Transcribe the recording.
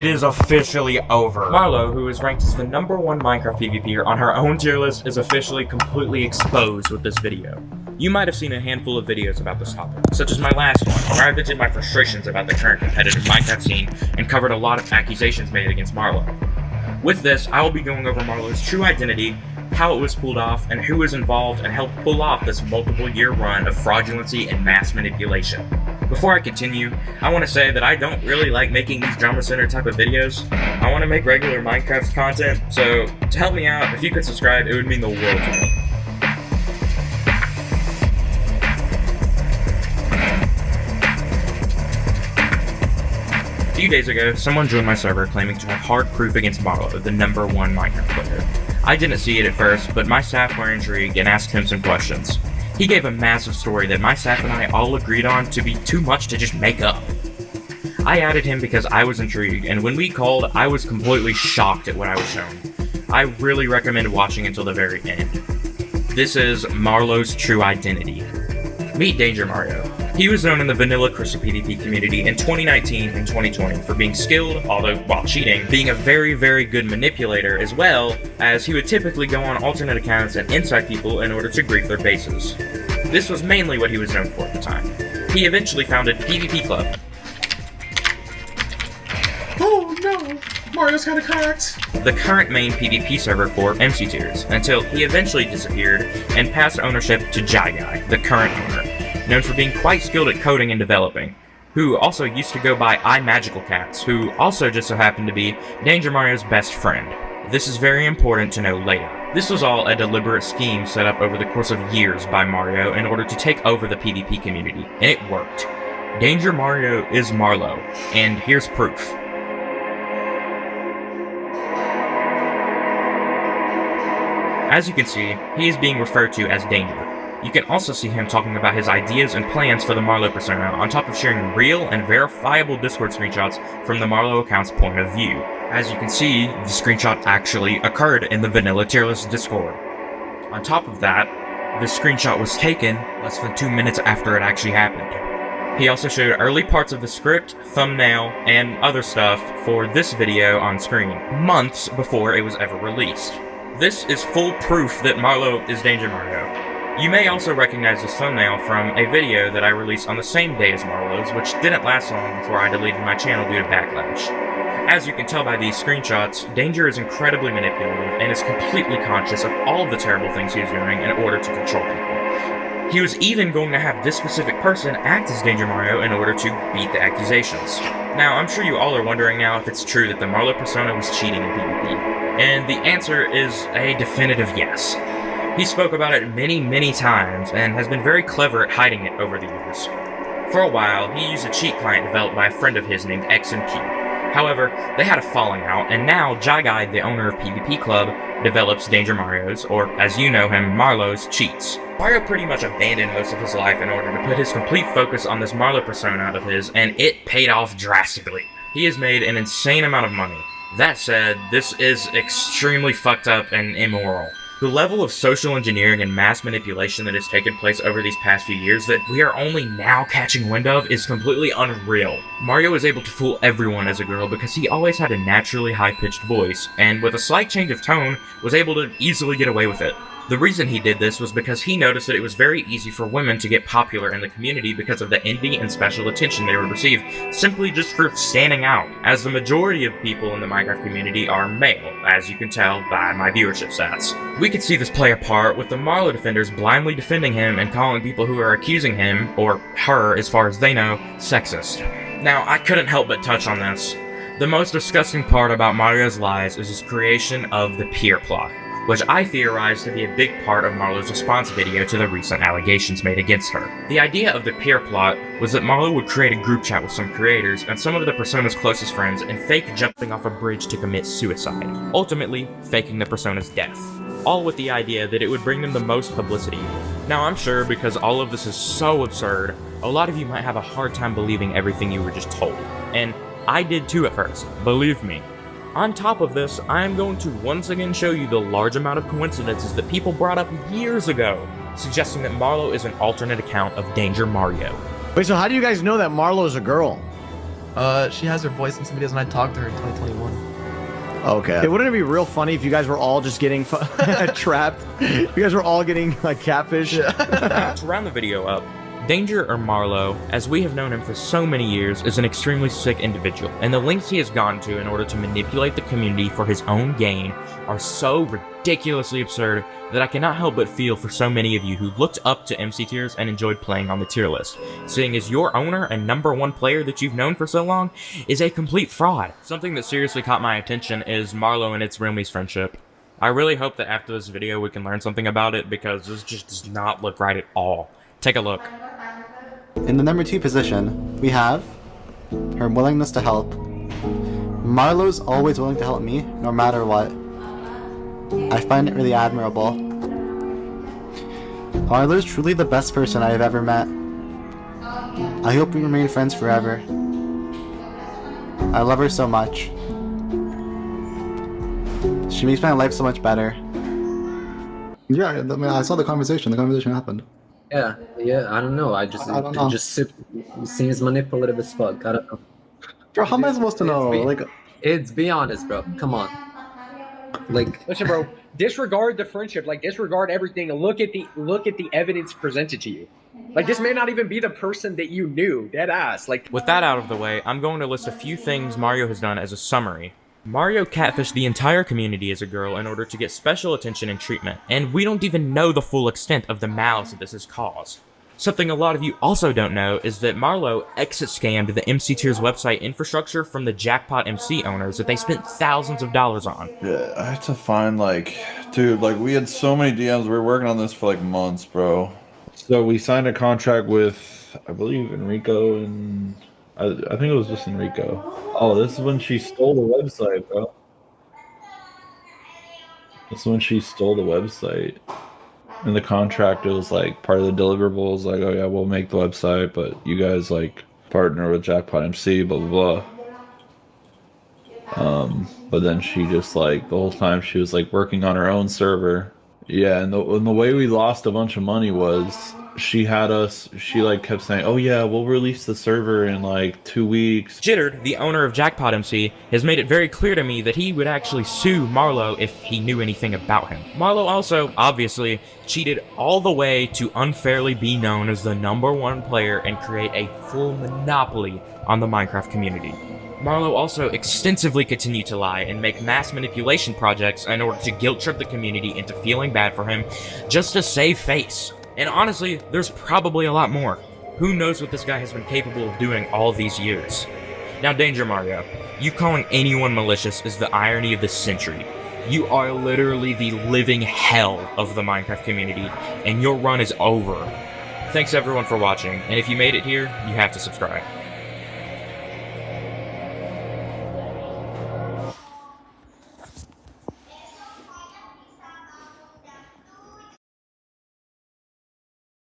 It is officially over. Marlow, who is ranked as the #1 Minecraft PvPer on her own tier list, is officially completely exposed with this video. You might have seen a handful of videos about this topic, such as my last one, where I vented my frustrations about the current competitive Minecraft scene and covered a lot of accusations made against Marlow. With this, I will be going over Marlow's true identity, how it was pulled off, and who was involved and helped pull off this multiple-year run of fraudulency and mass manipulation. Before I continue, I want to say that I don't really like making these drama center type of videos. I want to make regular Minecraft content, so to help me out, if you could subscribe, it would mean the world to me. A few days ago, someone joined my server claiming to have hard proof against Marlow, the #1 Minecraft player. I didn't see it at first, but my staff were intrigued and asked him some questions. He gave a massive story that my staff and I all agreed on to be too much to just make up. I added him because I was intrigued, and when we called, I was completely shocked at what I was shown. I really recommend watching until the very end. This is Marlow's true identity. Meet Danger Mario. He was known in the vanilla Crystal PvP community in 2019 and 2020 for being skilled, although while cheating, being a very, very good manipulator, as well as he would typically go on alternate accounts and inside people in order to grief their bases. This was mainly what he was known for at the time. He eventually founded PvP Club. Oh no! Mario's kinda cracked! The current main PvP server for MC tiers, until he eventually disappeared and passed ownership to Guy, the current owner, known for being quite skilled at coding and developing, who also used to go by iMagicalCats, who also just so happened to be Danger Mario's best friend. This is very important to know later. This was all a deliberate scheme set up over the course of years by Mario in order to take over the PvP community, and it worked. Danger Mario is Marlow, and here's proof. As you can see, he is being referred to as Danger. You can also see him talking about his ideas and plans for the Marlow persona, on top of sharing real and verifiable Discord screenshots from the Marlow account's point of view. As you can see, the screenshot actually occurred in the vanilla tier list Discord. On top of that, this screenshot was taken less than 2 minutes after it actually happened. He also showed early parts of the script, thumbnail, and other stuff for this video on screen, months before it was ever released. This is full proof that Marlow is Danger Mario. You may also recognize this thumbnail from a video that I released on the same day as Marlow's, which didn't last long before I deleted my channel due to backlash. As you can tell by these screenshots, Danger is incredibly manipulative and is completely conscious of all of the terrible things he is doing in order to control people. He was even going to have this specific person act as Danger Mario in order to beat the accusations. Now, I'm sure you all are wondering now if it's true that the Marlow persona was cheating in PvP, and the answer is a definitive yes. He spoke about it many times, and has been very clever at hiding it over the years. For a while, he used a cheat client developed by a friend of his named XMQ. However, they had a falling out, and now Guy, the owner of PvP Club, develops Danger Mario's, or as you know him, Marlow's, cheats. Mario pretty much abandoned most of his life in order to put his complete focus on this Marlow persona of his, and it paid off drastically. He has made an insane amount of money. That said, this is extremely fucked up and immoral. The level of social engineering and mass manipulation that has taken place over these past few years that we are only now catching wind of is completely unreal. Mario was able to fool everyone as a girl because he always had a naturally high-pitched voice, and with a slight change of tone, was able to easily get away with it. The reason he did this was because he noticed that it was very easy for women to get popular in the community because of the envy and special attention they would receive simply just for standing out, as the majority of people in the Minecraft community are male, as you can tell by my viewership stats. We could see this play a part with the Marlow defenders blindly defending him and calling people who are accusing him, or her as far as they know, sexist. Now, I couldn't help but touch on this. The most disgusting part about Mario's lies is his creation of the peer plot, which I theorized to be a big part of Marlow's response video to the recent allegations made against her. The idea of the peer plot was that Marlow would create a group chat with some creators and some of the persona's closest friends and fake jumping off a bridge to commit suicide, ultimately faking the persona's death, all with the idea that it would bring them the most publicity. Now, I'm sure because all of this is so absurd, a lot of you might have a hard time believing everything you were just told, and I did too at first, believe me. On top of this, I am going to once again show you the large amount of coincidences that people brought up years ago, suggesting that Marlow is an alternate account of Danger Mario. Wait, so how do you guys know that Marlow's a girl? She has her voice in some videos, and I talked to her in 2021. Okay. Wouldn't it be real funny if you guys were all just getting trapped? You guys were all getting like catfish. To round the video up, Danger, or Marlow, as we have known him for so many years, is an extremely sick individual, and the lengths he has gone to in order to manipulate the community for his own gain are so ridiculously absurd that I cannot help but feel for so many of you who looked up to MC tiers and enjoyed playing on the tier list, seeing as your owner and #1 player that you've known for so long is a complete fraud. Something that seriously caught my attention is Marlow and its Realmy's friendship. I really hope that after this video we can learn something about it, because this just does not look right at all. Take a look. In the number 2 position, we have her willingness to help. Marlow's always willing to help me, no matter what. I find it really admirable. Marlow's truly the best person I have ever met. I hope we remain friends forever. I love her so much. She makes my life so much better. Yeah, I mean, I saw the conversation. The conversation happened. Yeah, I don't know. I don't know. It just seems manipulative as fuck. I don't know. Bro, how am I supposed to know? It's be honest, bro. Come on. Like, listen, bro. Disregard the friendship. Like, disregard everything. And look at the evidence presented to you. Like, this may not even be the person that you knew. Dead ass. Like, with that out of the way, I'm going to list a few things Mario has done as a summary. Mario catfished the entire community as a girl in order to get special attention and treatment, and we don't even know the full extent of the malice that this has caused. Something a lot of you also don't know is that Marlow exit scammed the MC Tiers website infrastructure from the Jackpot MC owners that they spent thousands of dollars on. Yeah, I had to find, dude, we had so many DMs. We were working on this for months, bro. So we signed a contract with, I believe, Enrico, and I think it was just Enrico. Oh, this is when she stole the website, bro. This is when she stole the website. In the contract, it was part of the deliverables, oh yeah, we'll make the website, but you guys partner with Jackpot MC, blah blah blah. But then she just the whole time she was working on her own server. Yeah, and the way we lost a bunch of money was she kept saying, oh yeah, we'll release the server in 2 weeks. Jittered, the owner of Jackpot MC, has made it very clear to me that he would actually sue Marlow if he knew anything about him. Marlow also, obviously, cheated all the way to unfairly be known as the #1 player and create a full monopoly on the Minecraft community. Marlow also extensively continued to lie and make mass manipulation projects in order to guilt-trip the community into feeling bad for him just to save face. And honestly, there's probably a lot more. Who knows what this guy has been capable of doing all these years. Now, Danger Mario, you calling anyone malicious is the irony of the century. You are literally the living hell of the Minecraft community, and your run is over. Thanks everyone for watching, and if you made it here, you have to subscribe.